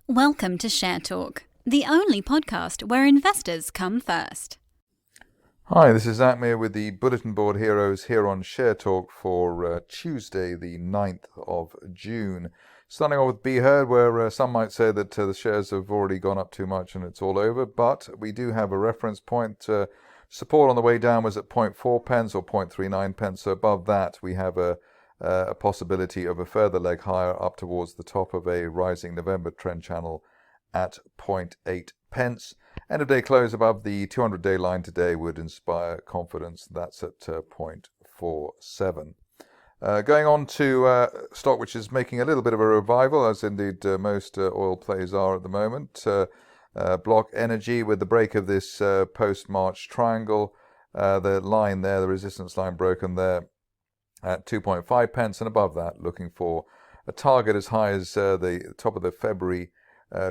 Welcome to Share Talk, the only podcast where investors come first. Hi, this is Zak Mir with the Bulletin Board Heroes here on Share Talk for Tuesday, the 9th of June. Starting off with Be Heard, where some might say that the shares have already gone up too much and it's all over, but we do have a reference point. Support on the way down was at 0.4 pence or 0.39 pence, so above that we have a possibility of a further leg higher up towards the top of a rising November trend channel at 0.8 pence. End of day close above the 200-day line today would inspire confidence. That's at 0.47. Going on to stock which is making a little bit of a revival, as indeed most oil plays are at the moment. Block Energy, with the break of this post-March triangle, the line there, the resistance line broken there at 2.5 pence, and above that looking for a target as high as the top of the February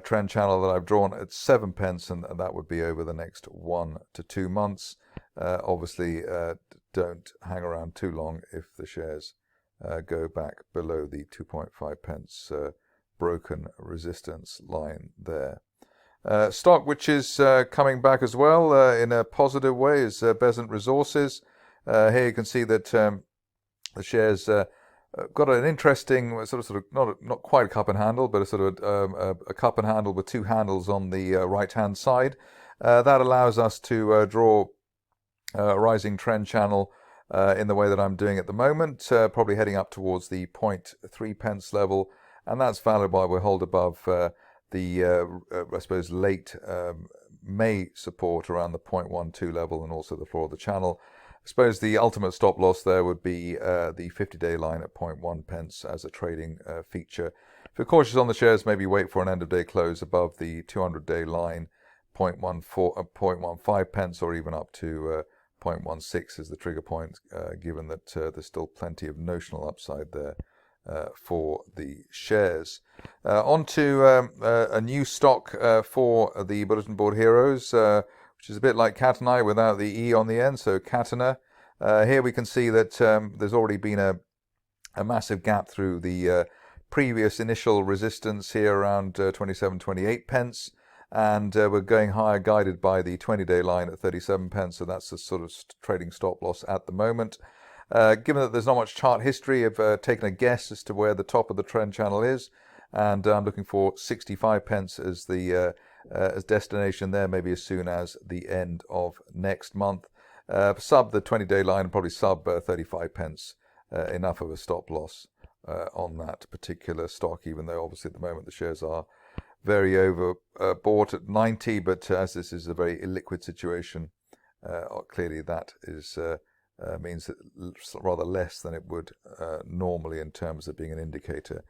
trend channel that I've drawn at 7 pence, and that would be over the next 1 to 2 months. Obviously, don't hang around too long if the shares go back below the 2.5 pence broken resistance line there. Stock which is coming back as well in a positive way is Besant Resources. Here you can see that the shares got an interesting sort of not quite a cup and handle, but a sort of a cup and handle with two handles on the right hand side. That allows us to draw a rising trend channel in the way that I'm doing at the moment, probably heading up towards the 0.3 pence level, and that's valid while we hold above the I suppose late May support around the 0.12 level and also the floor of the channel. I suppose the ultimate stop loss there would be the 50-day line at 0.1 pence as a trading feature. If you're cautious on the shares, maybe wait for an end-of-day close above the 200-day line, 0.15 pence, or even up to 0.16 as the trigger point, given that there's still plenty of notional upside there for the shares. On to a new stock for the Bulletin Board Heroes, which is a bit like Cat and I without the E on the end, so Catena. Here we can see that there's already been a massive gap through the previous initial resistance here around 27, 28 pence, and we're going higher guided by the 20-day line at 37 pence, so that's the sort of trading stop loss at the moment. Given that there's not much chart history, I've taken a guess as to where the top of the trend channel is, and I'm looking for 65 pence as the as destination there, maybe as soon as the end of next month. Sub the 20-day line, probably sub 35 pence, enough of a stop loss on that particular stock, even though obviously at the moment the shares are very overbought at 90, but as this is a very illiquid situation, clearly that is means that rather less than it would normally in terms of being an indicator.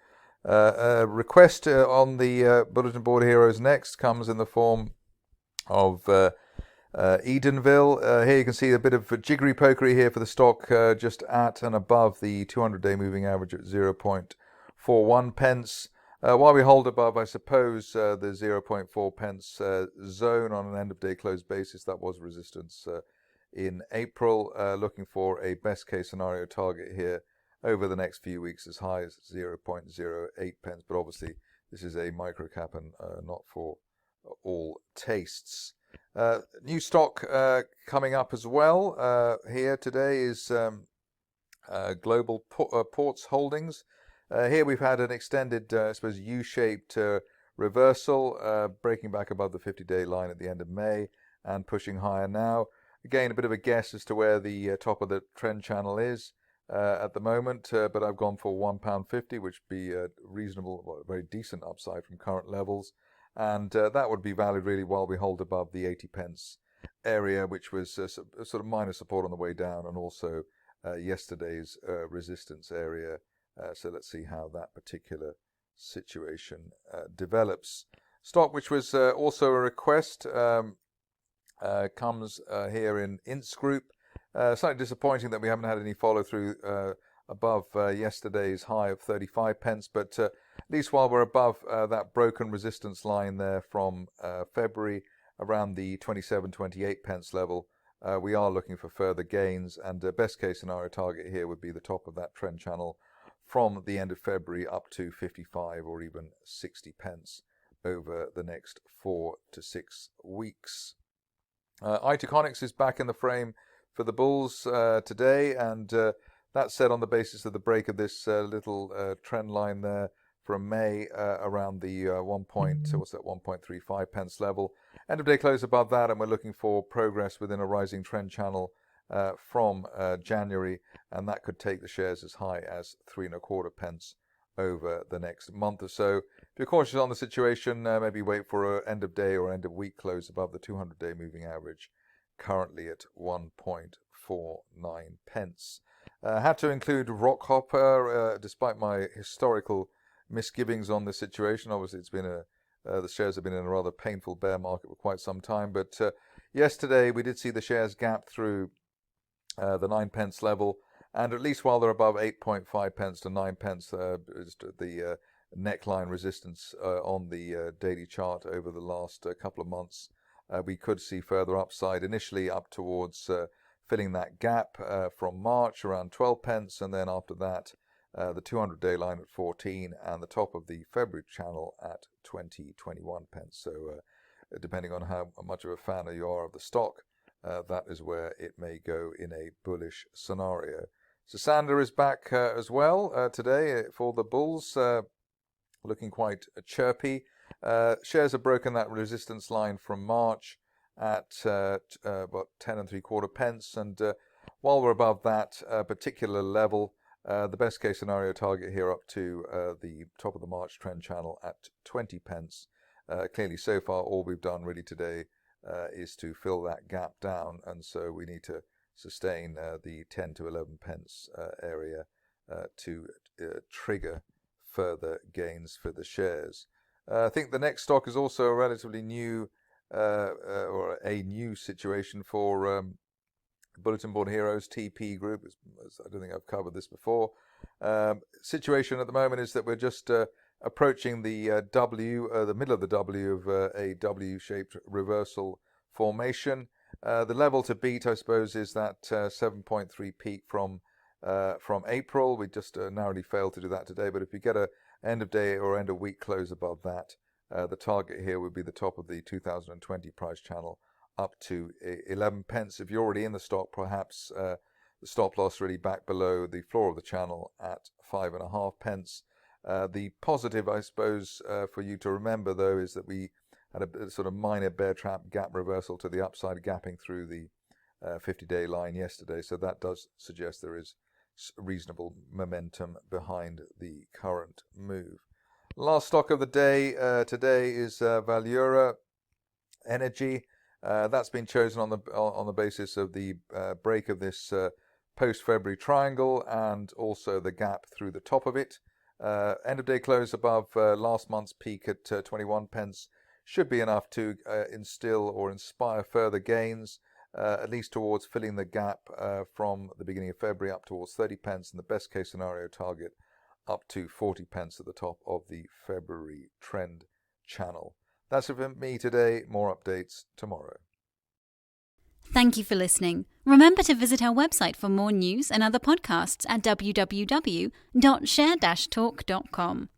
A request on the Bulletin Board Heroes next comes in the form of Edenville. Here you can see a bit of jiggery pokery here for the stock, just at and above the 200-day moving average at 0.41 pence. While we hold above, I suppose, the 0.4 pence zone on an end-of-day close basis, that was resistance in April. Looking for a best-case scenario target here over the next few weeks as high as 0.08 pence, but obviously this is a micro cap and not for all tastes. New stock coming up as well here today is Global Ports Holdings. Here we've had an extended, I suppose, U-shaped reversal, breaking back above the 50-day line at the end of May and pushing higher now. Again, a bit of a guess as to where the top of the trend channel is at the moment, but I've gone for £1.50, which would be a reasonable, well, very decent upside from current levels, and that would be valid really while we hold above the 80 pence area, which was a sort of minor support on the way down, and also yesterday's resistance area. So let's see how that particular situation develops. Stock which was also a request comes here in Ints Group. Slightly disappointing that we haven't had any follow through above yesterday's high of 35 pence, but at least while we're above that broken resistance line there from February around the 27-28 pence level, we are looking for further gains, and best case scenario target here would be the top of that trend channel from the end of February up to 55 or even 60 pence. over the next 4 to 6 weeks. Itaconix is back in the frame for the bulls today, and that's said on the basis of the break of this little trend line there from May around the 1.35 pence level. End of day close above that, and we're looking for progress within a rising trend channel from January, and that could take the shares as high as 3.25 pence over the next month or so. If you're cautious on the situation, maybe wait for an end of day or end of week close above the 200-day moving average, currently at 1.49 pence. Had to include Rockhopper, despite my historical misgivings on the situation. Obviously, it's been the shares have been in a rather painful bear market for quite some time. But yesterday, we did see the shares gap through the 9 pence level. And at least while they're above 8.5 pence to 9 pence, the neckline resistance on the daily chart over the last couple of months, we could see further upside, initially up towards filling that gap from March around 12 pence, and then after that, the 200-day line at 14, and the top of the February channel at 21 pence. So depending on how much of a fan you are of the stock, that is where it may go in a bullish scenario. So Sander is back as well today for the bulls, looking quite chirpy. Shares have broken that resistance line from March at about 10.75 pence, and while we're above that particular level, the best case scenario target here up to the top of the March trend channel at 20 pence. Clearly, so far, all we've done really today is to fill that gap down, and so we need to sustain the 10 to 11 pence area to trigger further gains for the shares. I think the next stock is also a relatively new or a new situation for Bulletin Board Heroes TP Group. I don't think I've covered this before. Situation at the moment is that we're just approaching the W, the middle of the W of a W-shaped reversal formation. The level to beat, I suppose, is that 7.3 peak from April. We just narrowly failed to do that today. But if you get a end of day or end of week close above that, the target here would be the top of the 2020 price channel up to 11 pence. If you're already in the stock, perhaps the stop loss really back below the floor of the channel at 5.5 pence. The positive, I suppose, for you to remember, though, is that we had a sort of minor bear trap gap reversal to the upside, gapping through the 50-day line yesterday. So that does suggest there is reasonable momentum behind the current move. Last stock of the day today is Valura Energy. That's been chosen on the basis of the break of this post-February triangle and also the gap through the top of it. End of day close above last month's peak at 21 pence should be enough to instill or inspire further gains, at least towards filling the gap from the beginning of February up towards 30 pence, and the best case scenario target up to 40 pence at the top of the February trend channel. That's it for me today. More updates tomorrow. Thank you for listening. Remember to visit our website for more news and other podcasts at www.share-talk.com.